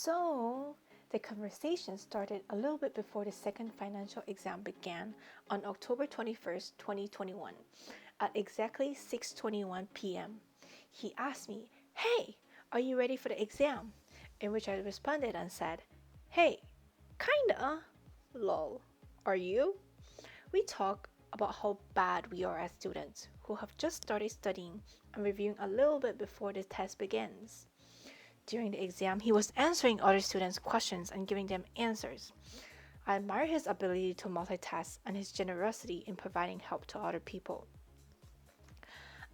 So, the conversation started a little bit before the second financial exam began on October 21st, 2021, at exactly 6:21 p.m. He asked me, "Hey, are you ready for the exam?" In which I responded and said, "Hey, kinda. Lol. Are you?" We talk about how bad we are as students who have just started studying and reviewing a little bit before the test begins. During the exam, he was answering other students' questions and giving them answers. I admire his ability to multitask and his generosity in providing help to other people.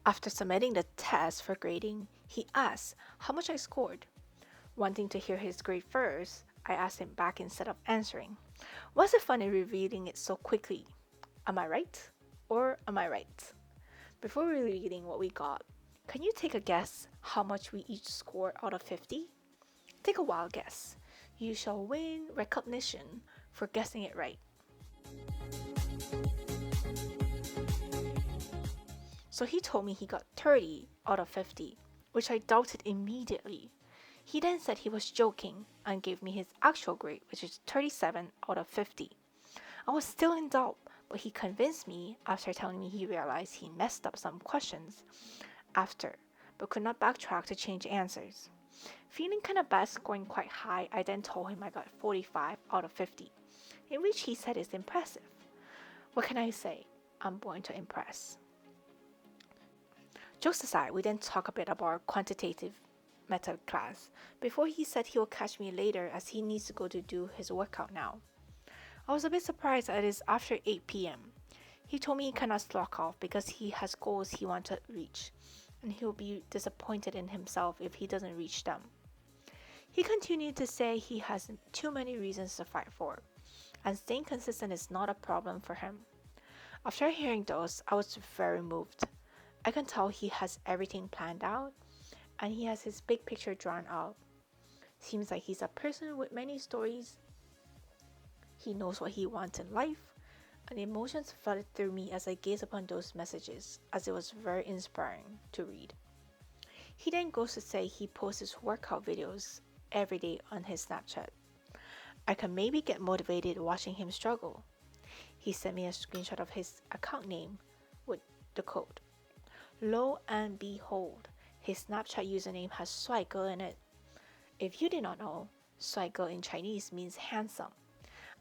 After submitting the test for grading, he asked how much I scored. Wanting to hear his grade first, I asked him back instead of answering. Was it funny revealing it so quickly? Am I right? Or am I right? Before revealing what we got, can you take a guess how much we each score out of 50? Take a wild guess. You shall win recognition for guessing it right. So he told me he got 30 out of 50, which I doubted immediately. He then said he was joking and gave me his actual grade, which is 37 out of 50. I was still in doubt, but he convinced me after telling me he realized he messed up some questions after, but could not backtrack to change answers. Feeling kinda bad scoring quite high, I then told him I got 45 out of 50, in which he said is impressive. What can I say? I'm born to impress. Jokes aside, we then talk a bit about our quantitative method class before he said he will catch me later as he needs to go to do his workout now. I was a bit surprised that it is after 8 p.m. He told me he cannot slack off because he has goals he wants to reach, and he will be disappointed in himself if he doesn't reach them. He continued to say he has too many reasons to fight for, and staying consistent is not a problem for him. After hearing those, I was very moved. I can tell he has everything planned out, and he has his big picture drawn out. Seems like he's a person with many stories. He knows what he wants in life, and emotions flooded through me as I gazed upon those messages, as it was very inspiring to read. He then goes to say he posts his workout videos every day on his Snapchat. I can maybe get motivated watching him struggle. He sent me a screenshot of his account name with the code. Lo and behold, his Snapchat username has 帅哥 in it. If you did not know, 帅哥 in Chinese means handsome.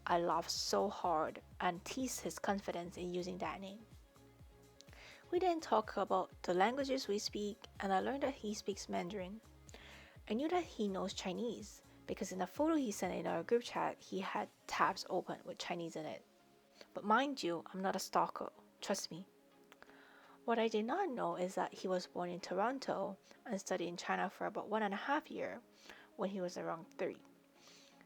I laughed so hard and teased his confidence in using that name. We then talk about the languages we speak, and I learned that he speaks Mandarin. I knew that he knows Chinese because in the photo he sent in our group chat, he had tabs open with Chinese in it. But mind you, I'm not a stalker, trust me. What I did not know is that he was born in Toronto and studied in China for about 1.5 years when he was around 3.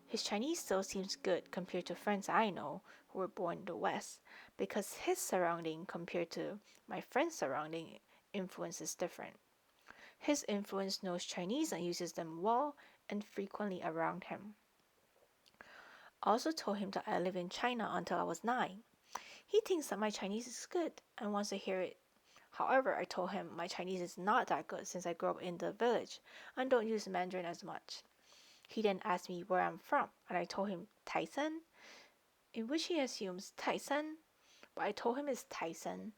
His Chinese still seems good compared to friends I know who were born in the West because his surrounding compared to my friend's surrounding influence is different. His influence knows Chinese and uses them well and frequently around him. I also told him that I lived in China until I was 9. He thinks that my Chinese is good and wants to hear it. However, I told him my Chinese is not that good since I grew up in the village and don't use Mandarin as much. He then asked me where I'm from, and I told him Tyson, in which he assumes Tyson, but I told him it's Tyson.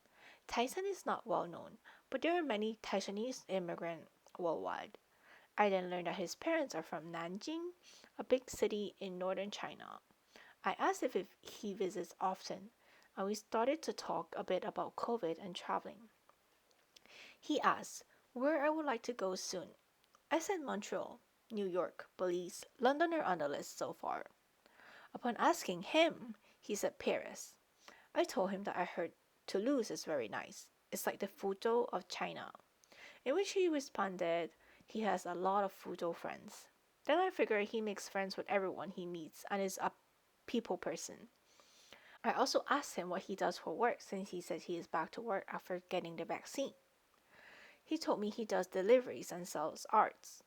Tyson is not well known, but there are many Taiwanese immigrants worldwide. I then learned that his parents are from Nanjing, a big city in northern China. I asked if he visits often, and we started to talk a bit about COVID and traveling. He asked where I would like to go soon. I said Montreal, New York, Belize, London are on the list so far. Upon asking him, he said Paris. I told him that I heard Toulouse is very nice. It's like the Fuzhou of China. In which he responded, he has a lot of Fuzhou friends. Then I figured he makes friends with everyone he meets and is a people person. I also asked him what he does for work since he said he is back to work after getting the vaccine. He told me he does deliveries and sells arts.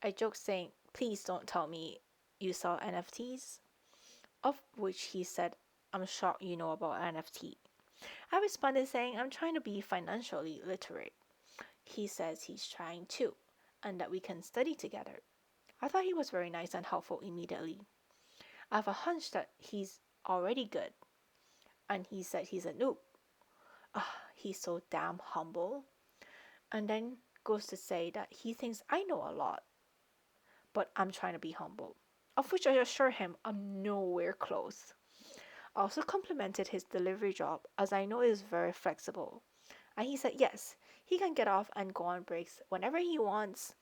I joked saying, please don't tell me you sell NFTs. Of which he said, I'm shocked you know about NFT. I responded saying I'm trying to be financially literate. He says he's trying too, and that we can study together. I thought he was very nice and helpful immediately. I have a hunch that he's already good, and he said he's a noob. He's so damn humble. And then goes to say that he thinks I know a lot, but I'm trying to be humble. Of which I assure him I'm nowhere close. I also complimented his delivery job as I know it is very flexible. And he said yes, he can get off and go on breaks whenever he wants.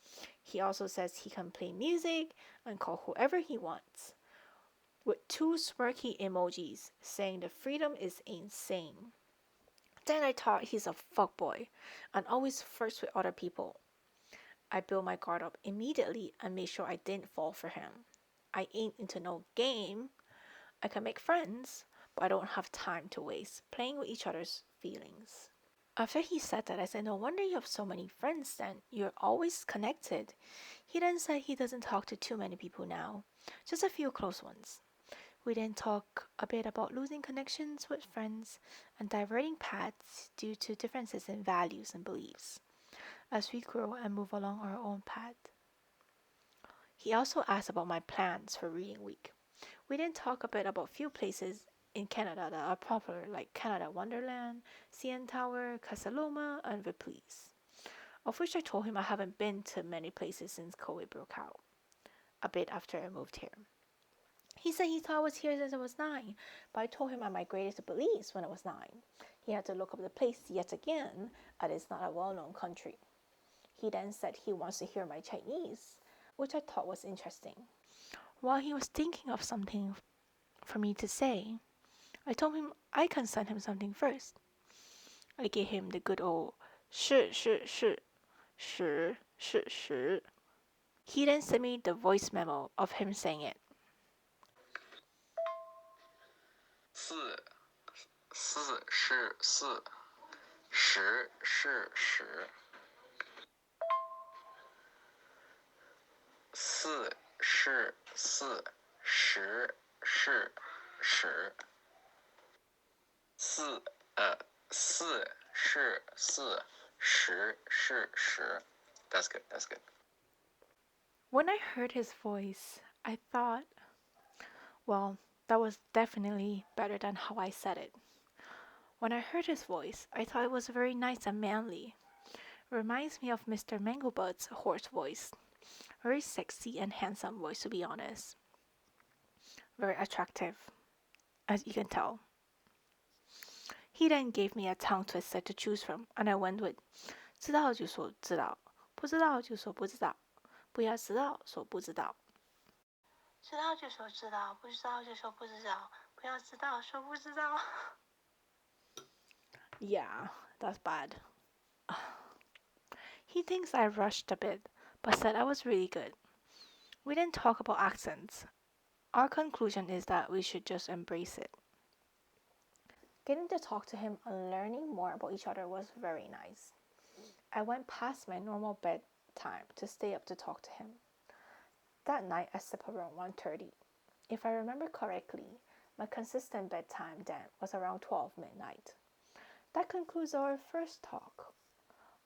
He also says he can play music and call whoever he wants. With two smirky emojis saying the freedom is insane. Then I thought he's a fuckboy and always flirts with other people. I built my guard up immediately and made sure I didn't fall for him. I ain't into no game. I can make friends, but I don't have time to waste playing with each other's feelings. After he said that, I said, no wonder you have so many friends then. You're always connected. He then said he doesn't talk to too many people now, just a few close ones. We then talk a bit about losing connections with friends and diverting paths due to differences in values and beliefs as we grow and move along our own path. He also asked about my plans for reading week. We then talk a bit about few places in Canada that are popular, like Canada Wonderland, CN Tower, Casa Loma, and Ripley's, of which I told him I haven't been to many places since COVID broke out, a bit after I moved here. He said he thought I was here since I was 9, but I told him I migrated to Belize when I was 9. He had to look up the place yet again, as it's not a well-known country. He then said he wants to hear my Chinese, which I thought was interesting. While he was thinking of something for me to say, I told him I can send him something first. I gave him the good old 是。He then sent me the voice memo of him saying it. 4是4，10是10。4是4，10是10。4是4，10是10。That's good. That's good. When I heard his voice, I thought, well, that was definitely better than how I said it. When I heard his voice, I thought it was very nice and manly. Reminds me of Mr. Manglebud's hoarse voice. Very sexy and handsome voice, to be honest. Very attractive, as you can tell. He then gave me a tongue twister to choose from, and I went with 知道就说知道，不知道就说不知道，不要知道说不知道。知道就说知道，不知道就说不知道，不要知道说不知道。Yeah, that's bad. He thinks I rushed a bit, but said I was really good. We didn't talk about accents. Our conclusion is that we should just embrace it. Getting to talk to him and learning more about each other was very nice. I went past my normal bedtime to stay up to talk to him. That night I slept around 1:30. If I remember correctly, my consistent bedtime then was around 12 midnight. That concludes our first talk.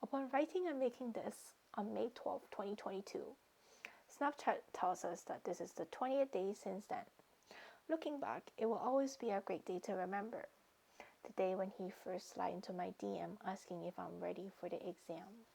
Upon writing and making this on May 12, 2022, Snapchat tells us that this is the 20th day since then. Looking back, it will always be a great day to remember. The day when he first slid into my DM asking if I'm ready for the exam.